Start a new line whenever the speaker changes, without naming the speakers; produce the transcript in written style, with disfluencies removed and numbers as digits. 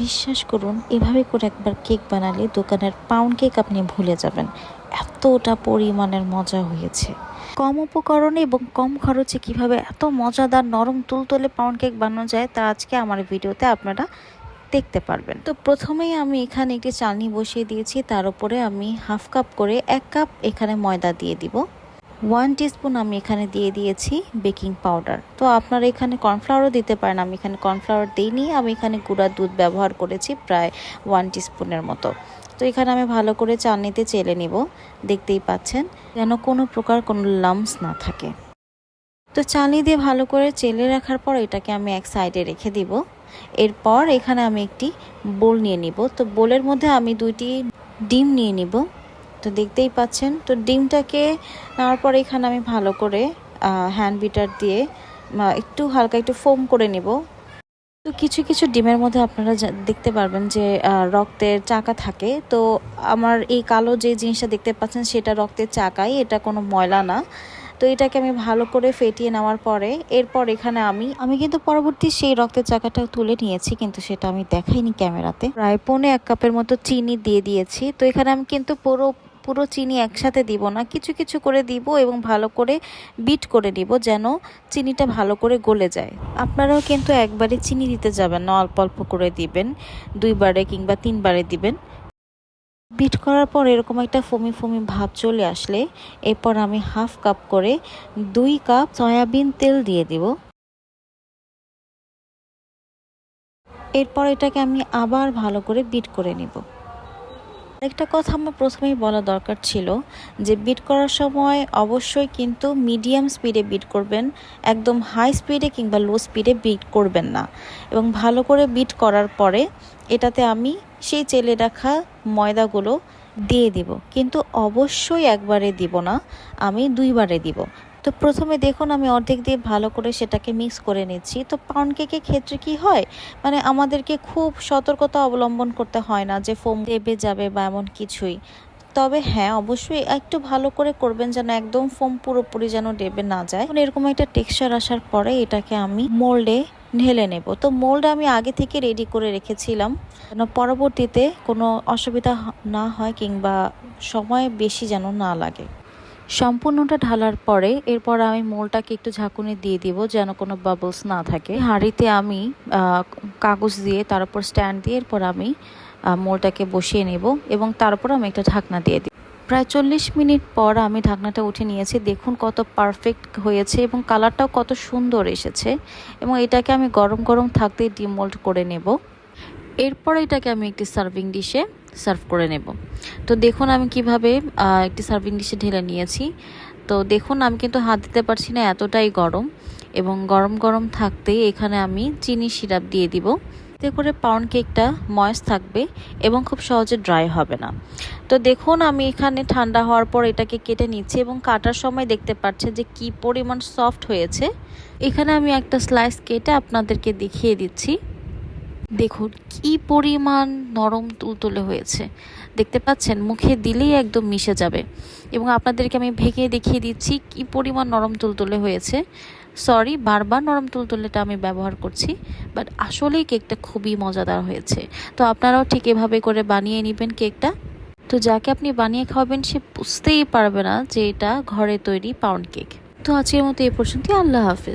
বিশ্বাস করুন, এভাবে করে একবার কেক বানালে দোকানের পাউন্ড কেক আপনি ভুলে যাবেন। এতটা পরিমাণের মজা হয়েছে। কম উপকরণে এবং কম খরচে কিভাবে এত মজাদার নরম তুলতুলে পাউন্ড কেক বানানো যায় তা আজকে আমার ভিডিওতে আপনারা দেখতে পারবেন। তো প্রথমেই আমি এখানে একটি চালনি বসিয়ে দিয়েছি, তার উপরে আমি হাফ কাপ করে 1 কাপ এখানে ময়দা দিয়ে দিব। 1 টিস্পুন আমি এখানে দিয়ে দিয়েছি বেকিং পাউডার। তো আপনারা এখানে কর্নফ্লাওয়ারও দিতে পারেন, আমি এখানে কর্নফ্লাওয়ার দিইনি, আমি এখানে গুঁড়া দুধ ব্যবহার করেছি প্রায় 1 টিস্পুনের মতো। তো এখানে আমি ভালো করে চালনিতে চেলে নিব, দেখতেই পাচ্ছেন, যেন কোনো প্রকার কোনো লাম্পস না থাকে। তো চালনি দিয়ে ভালো করে চেলে রাখার পর এটাকে আমি এক সাইডে রেখে দিব। এরপর এখানে আমি একটি বোল নিয়ে নিব। তো বোলের মধ্যে আমি 2টি ডিম নিয়ে নিব। তো দেখতেই পাচ্ছেন, তো ডিমটাকে নেওয়ার পর এখানে আমি ভালো করে হ্যান্ড বিটার দিয়ে একটু হালকা একটু ফোম করে নিব। তো কিছু কিছু ডিমের মধ্যে আপনারা দেখতে পারবেন যে রক্তের চাকা থাকে। তো আমার এই কালো যে জিনিসটা দেখতে পাচ্ছেন সেটা রক্তের চাকাই, এটা কোনো ময়লা না। তো এটাকে আমি ভালো করে ফেটিয়ে নেওয়ার পরে এরপর এখানে আমি কিন্তু পরবর্তী সেই রক্তের চাকাটা তুলে নিয়েছি, কিন্তু সেটা আমি দেখাইনি ক্যামেরাতে। প্রায় 1.25 কাপের মতো চিনি দিয়ে দিয়েছি। তো এখানে আমি কিন্তু পুরো চিনি একসাথে দিব না, কিছু কিছু করে দিব এবং ভালো করে বিট করে নিব যেন চিনিটা ভালো করে গলে যায়। আপনারাও কিন্তু একবারে চিনি দিতে যাবেন না, অল্প অল্প করে দিবেন, 2বারে কিংবা 3বারে দিবেন। বিট করার পর এরকম একটা ফোমি ফোমি ভাব চলে আসলে এরপর আমি হাফ কাপ করে 2 কাপ সয়াবিন তেল দিয়ে দিব। এরপর এটাকে আমি আবার ভালো করে বিট করে নিব। একটা কথা আমার প্রথমেই বলা দরকার ছিল যে বিট করার সময় অবশ্যই কিন্তু মিডিয়াম স্পিডে বিট করবেন, একদম হাই স্পিডে কিংবা লো স্পিডে বিট করবেন না। এবং ভালো করে বিট করার পরে এটাতে আমি সেই চেলে রাখা ময়দাগুলো দিয়ে দিব, কিন্তু অবশ্যই একবারে দিব না, আমি 2বারে দিব। তো প্রথমে দেখুন আমি অর্ধেক দিয়ে ভালো করে সেটাকে মিক্স করে নিচ্ছি। তো পাউন্ড কেকের ক্ষেত্রে কি হয়, মানে আমাদেরকে খুব সতর্কতা অবলম্বন করতে হয় না যে ফোম দেবে যাবে বা এমন কিছুই। তবে হ্যাঁ, অবশ্যই একটু ভালো করে করবেন যেন একদম ফোম পুরোপুরি যেন ডেবে না যায়। এরকম একটা টেক্সচার আসার পরে এটাকে আমি মোল্ডে ঢেলে নেব। তো মোল্ড আমি আগে থেকে রেডি করে রেখেছিলাম যেন পরবর্তীতে কোনো অসুবিধা না হয় কিংবা সময় বেশি যেন না লাগে। সম্পূর্ণটা ঢালার পরে এরপর আমি মোলটাকে একটু ঝাঁকুনি দিয়ে দিব যেন কোনো বাবলস না থাকে। হাঁড়িতে আমি কাগজ দিয়ে তার উপর স্ট্যান্ড দিয়ে এরপর আমি মোলটাকে বসিয়ে নেব এবং তারপর আমি একটা ঢাকনা দিয়ে দিই। প্রায় 40 মিনিট পর আমি ঢাকনাটা উঠে নিয়েছি, দেখুন কত পারফেক্ট হয়েছে এবং কালারটাও কত সুন্দর এসেছে। এবং এটাকে আমি গরম গরম থাকতেই ডিমোল্ড করে নেব। এরপর এটাকে আমি একটি সার্ভিং ডিশে সার্ভ করে নেব। তো দেখুন আমি কিভাবে একটি সার্ভিং ডিশে ঢেলে নিয়েছি। তো দেখুন আমি কিন্তু হাত দিতে পারছি না, এতটাই গরম। এবং গরম গরম থাকতেই এখানে আমি চিনি সিরাপ দিয়ে দিব, এতে করে পাউন্ড কেকটা ময়েস্ট থাকবে এবং খুব সহজে ড্রাই হবে না। তো দেখুন আমি এখানে ঠান্ডা হওয়ার পর এটাকে কেটে নিচ্ছি এবং কাটার সময় দেখতে পাচ্ছেন যে কি পরিমাণ সফট হয়েছে। এখানে আমি একটা স্লাইস কেটে আপনাদেরকে দেখিয়ে দিচ্ছি। দেখুন কি পরিমাণ নরম তুলতুলে হয়েছে, দেখতে পাচ্ছেন, মুখে দিলেই একদম মিশে যাবে। এবং আপনাদেরকে আমি ভেঙে দেখিয়ে দিচ্ছি কি পরিমাণ নরম তুলতুলে হয়েছে। সরি, বারবার নরম তুলতুলেটা আমি ব্যবহার করছি, বাট আসলেই কেকটা খুবই মজাদার হয়েছে। তো আপনারাও ঠিক এভাবে করে বানিয়ে নেবেন কেকটা। তো যাকে আপনি বানিয়ে খাওয়াবেন সে বুঝতেই পারবে না যে এটা ঘরে তৈরি পাউন্ড কেক। তো আজকের মতো এই পর্যন্ত, আল্লাহ হাফেজ।